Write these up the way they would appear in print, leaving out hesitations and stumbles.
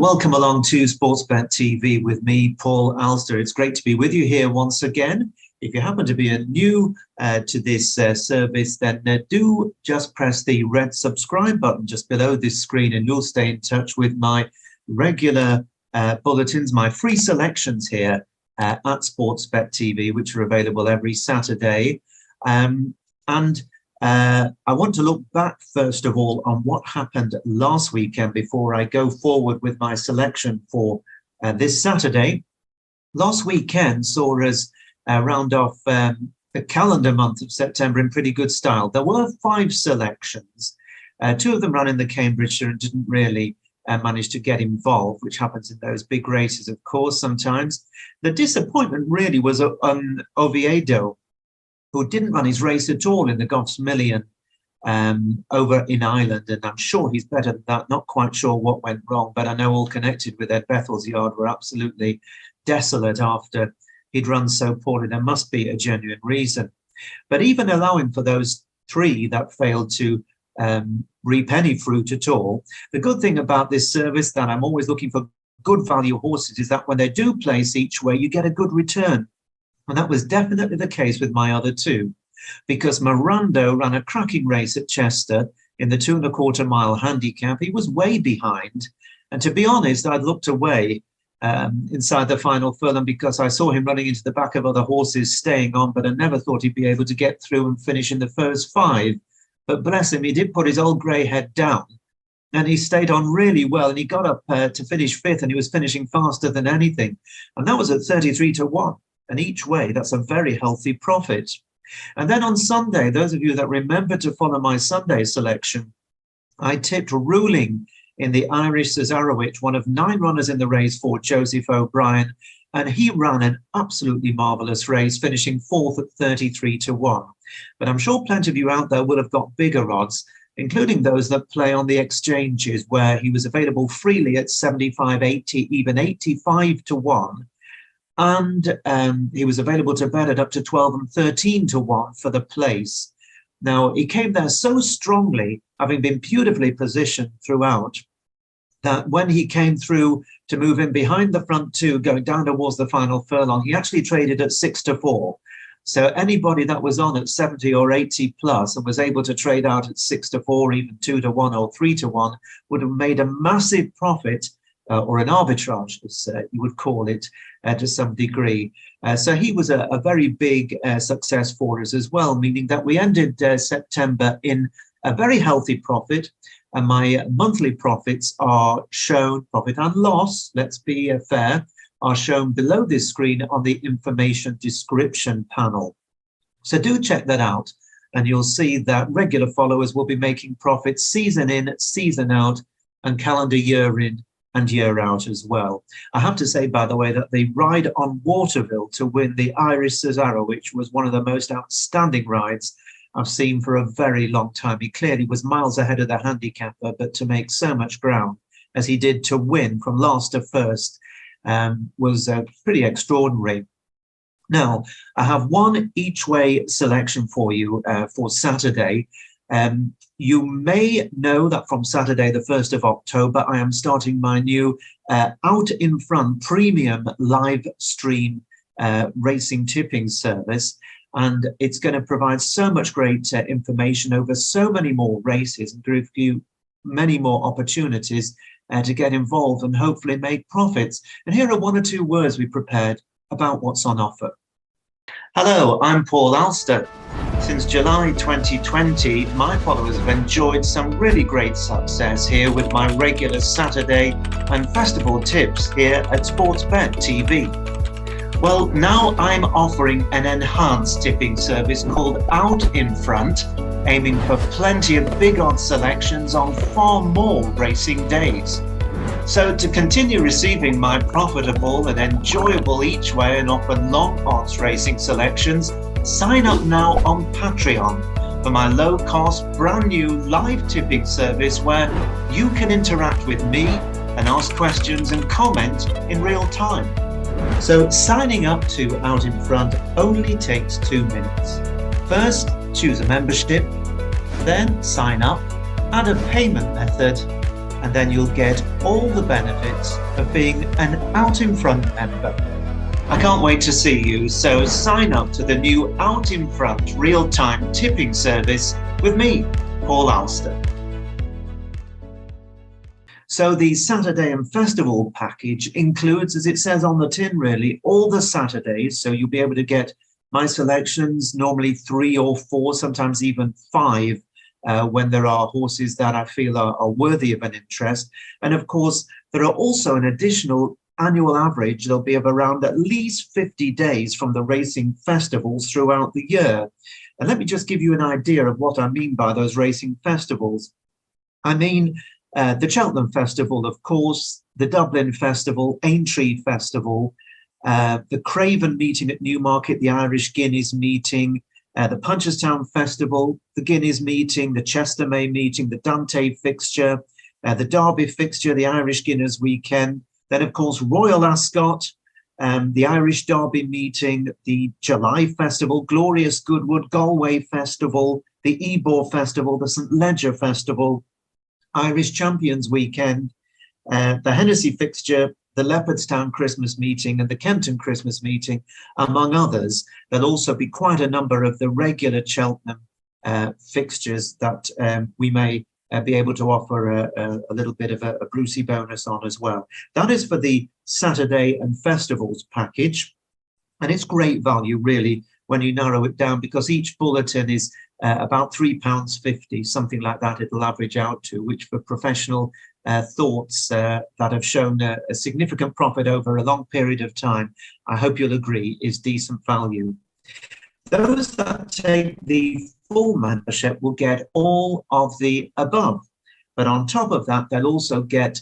welcome along to Sportsbet TV with me, Paul Alster. It's great to be with you here once again. If you happen to be new to this service, then do just press the red subscribe button just below this screen and you'll stay in touch with my regular bulletins, my free selections here at Sportsbet TV, which are available every Saturday. I want to look back, first of all, on what happened last weekend before I go forward with my selection for this Saturday. Last weekend saw us round off the calendar month of September in pretty good style. There were 5 selections. 2 of them ran in the Cambridgeshire and didn't really manage to get involved, which happens in those big races, of course, sometimes. The disappointment really was Oviedo, who didn't run his race at all in the Goffs Million over in Ireland, and I'm sure he's better than that. Not quite sure what went wrong, but I know all connected with Ed Bethel's yard were absolutely desolate after he'd run so poorly. There must be a genuine reason. But even allowing for those 3 that failed to reap any fruit at all, the good thing about this service, that I'm always looking for good value horses, is that when they do place each way, you get a good return. And that was definitely the case with my other 2, because Mirando ran a cracking race at Chester in the 2 1/4 mile handicap. He was way behind. And to be honest, I'd looked away inside the final furlong because I saw him running into the back of other horses staying on, but I never thought he'd be able to get through and finish in the first 5. But bless him, he did put his old grey head down and he stayed on really well, and he got up to finish 5th, and he was finishing faster than anything. And that was at 33 to 1. And each way, that's a very healthy profit. And then on Sunday, those of you that remember to follow my Sunday selection, I tipped Ruling in the Irish Seeyouatmidnight, one of 9 runners in the race for Joseph O'Brien. And he ran an absolutely marvellous race, finishing 4th at 33 to 1. But I'm sure plenty of you out there will have got bigger odds, including those that play on the exchanges, where he was available freely at 75, 80, even 85 to 1. And he was available to bet at up to 12 and 13 to 1 for the place. Now, he came there so strongly, having been beautifully positioned throughout, that when he came through to move in behind the front 2, going down towards the final furlong, he actually traded at 6 to 4. So anybody that was on at 70 or 80 plus and was able to trade out at 6 to 4, even 2 to 1 or 3 to 1, would have made a massive profit, or an arbitrage, as you would call it, to some degree. So he was a very big success for us as well, meaning that we ended September in a very healthy profit. And my monthly profits are shown, profit and loss, let's be fair, are shown below this screen on the information description panel. So do check that out, and you'll see that regular followers will be making profits season in, season out, and calendar year in and year out as well. I have to say, by the way, that the ride on Waterville to win the Irish Seeyouatmidnight, which was one of the most outstanding rides I've seen for a very long time. He clearly was miles ahead of the handicapper, but to make so much ground as he did to win from last to first was pretty extraordinary. Now, I have 1 each way selection for you for Saturday. You may know that from Saturday, the 1st of October, I am starting my new Out in Front premium live stream racing tipping service. And it's going to provide so much great information over so many more races and give you many more opportunities to get involved and hopefully make profits. And here are 1 or 2 words we prepared about what's on offer. Hello, I'm Paul Alster. Since July 2020, my followers have enjoyed some really great success here with my regular Saturday and festival tips here at Sportsbet TV. Well, now I'm offering an enhanced tipping service called Out in Front, aiming for plenty of big odds selections on far more racing days. So to continue receiving my profitable and enjoyable each way and often long odds racing selections, sign up now on Patreon for my low-cost, brand new live tipping service where you can interact with me and ask questions and comment in real time. So signing up to Out in Front only takes 2 minutes. First, choose a membership, then sign up, add a payment method, and then you'll get all the benefits of being an Out in Front member. I can't wait to see you, so sign up to the new Out in Front real-time tipping service with me, Paul Alster. So the Saturday and Festival package includes, as it says on the tin really, all the Saturdays, so you'll be able to get my selections, normally 3 or 4, sometimes even 5, when there are horses that I feel are worthy of an interest. And of course, there are also an additional annual average. There'll be of around at least 50 days from the racing festivals throughout the year. And let me just give you an idea of what I mean by those racing festivals. I mean the Cheltenham Festival, of course, the Dublin Festival, Aintree Festival, the Craven meeting at Newmarket, the Irish Guineas meeting, the Punchestown Festival, the Guineas meeting, the Chester May meeting, the Dante fixture, the Derby fixture, the Irish Guineas weekend, then of course Royal Ascot, the Irish Derby meeting, the July Festival, Glorious Goodwood, Galway Festival, the Ebor Festival, the St Leger Festival, Irish Champions weekend, the Hennessy fixture, the Leopardstown Christmas meeting and the Kempton Christmas meeting, among others. There'll also be quite a number of the regular Cheltenham fixtures that we may be able to offer a little bit of a Brucey bonus on as well. That is for the Saturday and Festivals package. And it's great value, really, when you narrow it down, because each bulletin is about £3.50, something like that it'll average out to, which for professional thoughts that have shown a significant profit over a long period of time, I hope you'll agree, is decent value. Those that take the full membership will get all of the above, but on top of that, they'll also get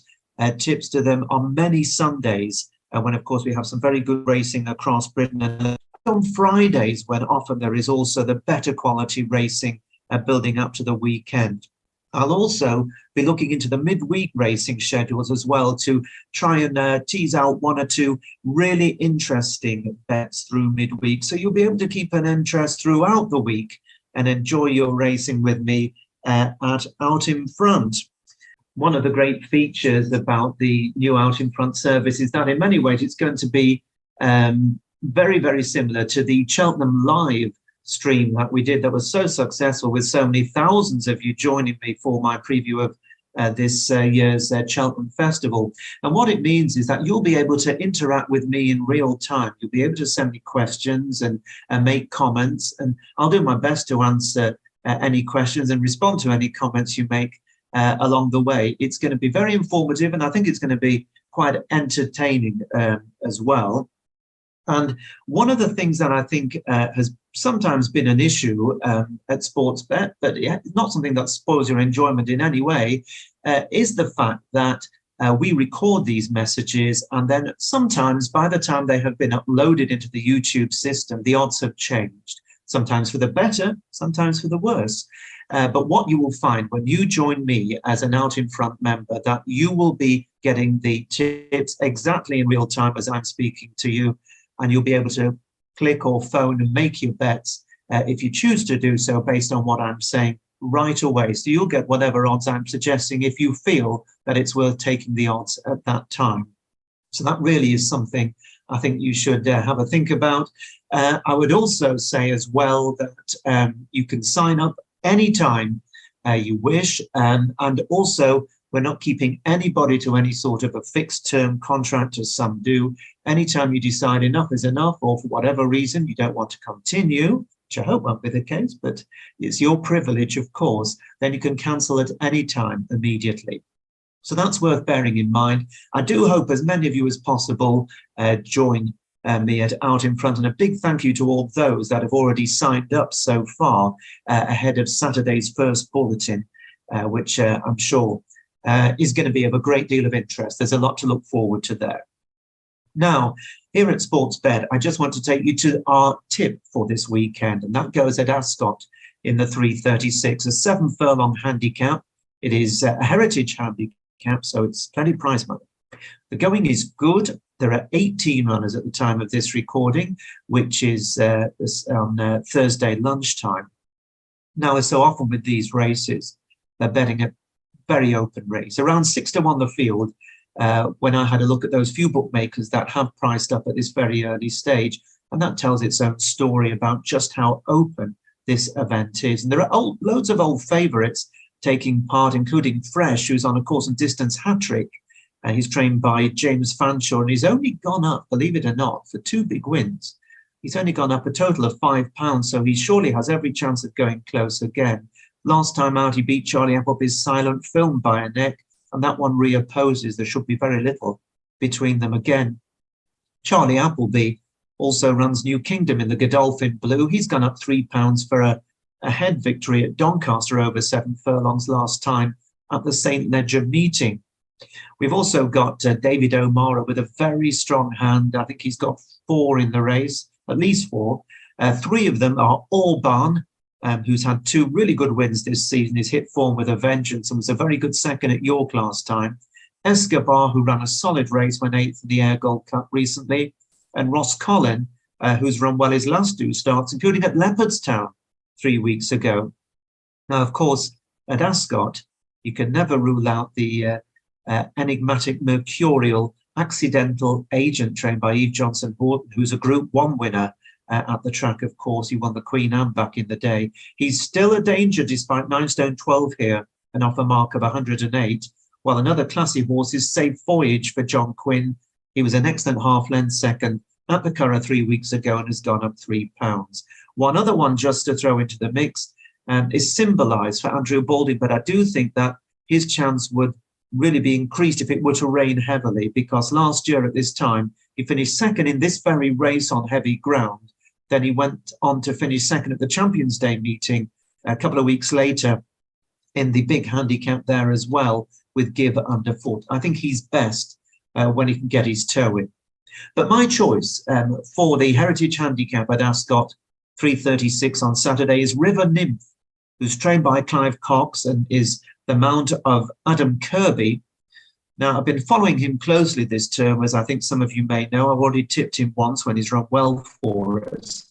tips to them on many Sundays, when of course we have some very good racing across Britain, and on Fridays when often there is also the better quality racing building up to the weekend. I'll also be looking into the midweek racing schedules as well to try and tease out 1 or 2 really interesting bets through midweek. So you'll be able to keep an interest throughout the week and enjoy your racing with me at Out in Front. One of the great features about the new Out in Front service is that in many ways it's going to be very, very similar to the Cheltenham Live stream that we did that was so successful, with so many thousands of you joining me for my preview of this year's Cheltenham Festival. And what it means is that you'll be able to interact with me in real time. You'll be able to send me questions and make comments, and I'll do my best to answer any questions and respond to any comments you make along the way. It's going to be very informative, and I think it's going to be quite entertaining as well. And one of the things that I think has sometimes been an issue at Sportsbet, but not something that spoils your enjoyment in any way, is the fact that we record these messages, and then sometimes by the time they have been uploaded into the YouTube system, the odds have changed, sometimes for the better, sometimes for the worse. But what you will find when you join me as an Out in Front member, that you will be getting the tips exactly in real time as I'm speaking to you, and you'll be able to click or phone and make your bets if you choose to do so based on what I'm saying right away. So you'll get whatever odds I'm suggesting if you feel that it's worth taking the odds at that time. So that really is something I think you should have a think about. I would also say as well that you can sign up anytime you wish, and also we're not keeping anybody to any sort of a fixed term contract, as some do. Anytime you decide enough is enough, or for whatever reason you don't want to continue, which I hope won't be the case, but it's your privilege, of course, then you can cancel at any time immediately. So that's worth bearing in mind. I do hope as many of you as possible join me at Out in Front, and a big thank you to all those that have already signed up so far ahead of Saturday's first bulletin, which I'm sure is going to be of a great deal of interest. There's a lot to look forward to there. Now, here at Sportsbet, I just want to take you to our tip for this weekend, and that goes at Ascot in the 336, a 7 furlong handicap. It is a heritage handicap, so it's plenty prize money. The going is good. There are 18 runners at the time of this recording, which is on Thursday lunchtime. Now, as so often with these races, they're betting at very open race. Around 6-1 the field, when I had a look at those few bookmakers that have priced up at this very early stage. And that tells its own story about just how open this event is. And there are loads of old favourites taking part, including Fresh, who's on a course and distance hat-trick. He's trained by James Fanshawe, and he's only gone up, believe it or not, for 2 big wins. He's only gone up a total of £5, so he surely has every chance of going close again. Last time out, he beat Charlie Appleby's Silent Film by a neck, and that one reopposes. There should be very little between them again. Charlie Appleby also runs New Kingdom in the Godolphin Blue. He's gone up £3 for a head victory at Doncaster over 7 furlongs last time at the St. Ledger meeting. We've also got David O'Mara with a very strong hand. I think he's got 4 in the race, at least 4. 3 of them are Orban, who's had 2 really good wins this season. He's hit form with a vengeance and was a very good second at York last time. Escobar, who ran a solid race, went 8th in the Air Gold Cup recently. And Ross Collin, who's run well his last 2 starts, including at Leopardstown 3 weeks ago. Now, of course, at Ascot, you can never rule out the enigmatic Mercurial accidental agent trained by Eve Johnson-Horton, who's a Group 1 winner at the track, of course. He won the Queen Anne back in the day. He's still a danger despite 9 stone 12 here, an offer mark of 108. While another classy horse is Safe Voyage for John Quinn. He was an excellent half-length second at the Curragh 3 weeks ago and has gone up £3. One other one just to throw into the mix is Symbolise for Andrew Balding, but I do think that his chance would really be increased if it were to rain heavily, because last year at this time, he finished second in this very race on heavy ground. Then he went on to finish second at the Champions Day meeting a couple of weeks later in the big handicap there as well with Give underfoot. I think he's best when he can get his toe in. But my choice for the Heritage Handicap at Ascot 3:36 on Saturday is River Nymph, who's trained by Clive Cox and is the mount of Adam Kirby. Now, I've been following him closely this term, as I think some of you may know. I've already tipped him once when he's run well for us.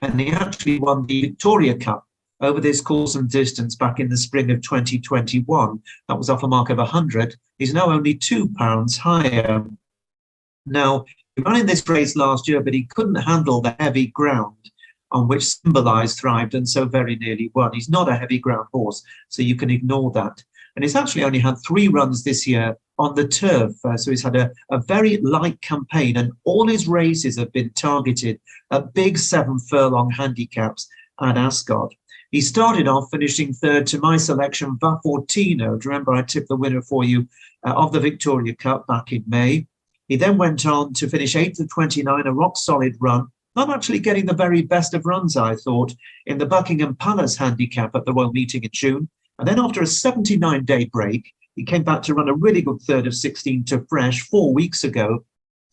And he actually won the Victoria Cup over this course and distance back in the spring of 2021. That was off a mark of 100. He's now only £2 higher. Now, he ran in this race last year, but he couldn't handle the heavy ground on which Symbolise thrived and so very nearly won. He's not a heavy ground horse, so you can ignore that. And he's actually only had 3 runs this year on the turf. So he's had a very light campaign, and all his races have been targeted at big 7 furlong handicaps at Ascot. He started off finishing 3rd to my selection, Vafortino. Do you remember I tipped the winner for you of the Victoria Cup back in May? He then went on to finish 8th of 29, a rock-solid run, not actually getting the very best of runs, I thought, in the Buckingham Palace handicap at the Royal Meeting in June. And then after a 79-day break, he came back to run a really good 3rd of 16 to Fresh 4 weeks ago.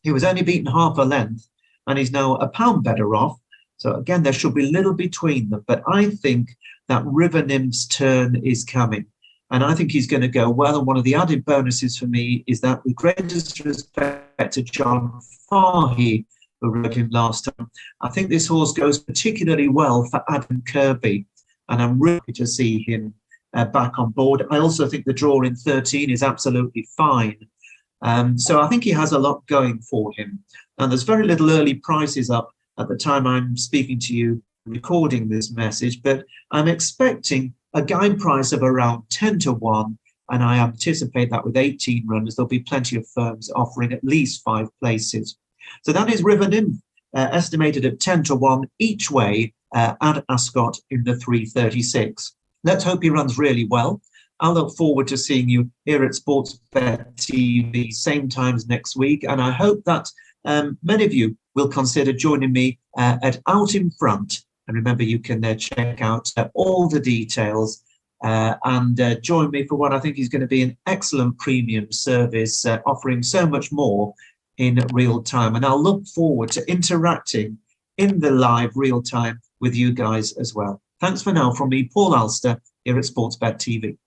He was only beaten half a length, and he's now £1 better off. So again, there should be little between them. But I think that River Nymph's turn is coming. And I think he's going to go well. And one of the added bonuses for me is that, with greatest respect to John Fahey, who rode him last time, I think this horse goes particularly well for Adam Kirby. And I'm really happy to see him back on board. I also think the draw in 13 is absolutely fine. So I think he has a lot going for him. And there's very little early prices up at the time I'm speaking to you, recording this message, but I'm expecting a guide price of around 10 to 1, and I anticipate that with 18 runners, there'll be plenty of firms offering at least 5 places. So that is River Nymph, estimated at 10 to 1 each way at Ascot in the 3:36. Let's hope he runs really well. I'll look forward to seeing you here at Sportsbet TV, same times next week, and I hope that many of you will consider joining me at Out in Front. And remember, you can check out all the details and join me for what I think is going to be an excellent premium service, offering so much more in real time. And I'll look forward to interacting in the live real time with you guys as well. Thanks for now from me, Paul Alster, here at Sportsbet TV.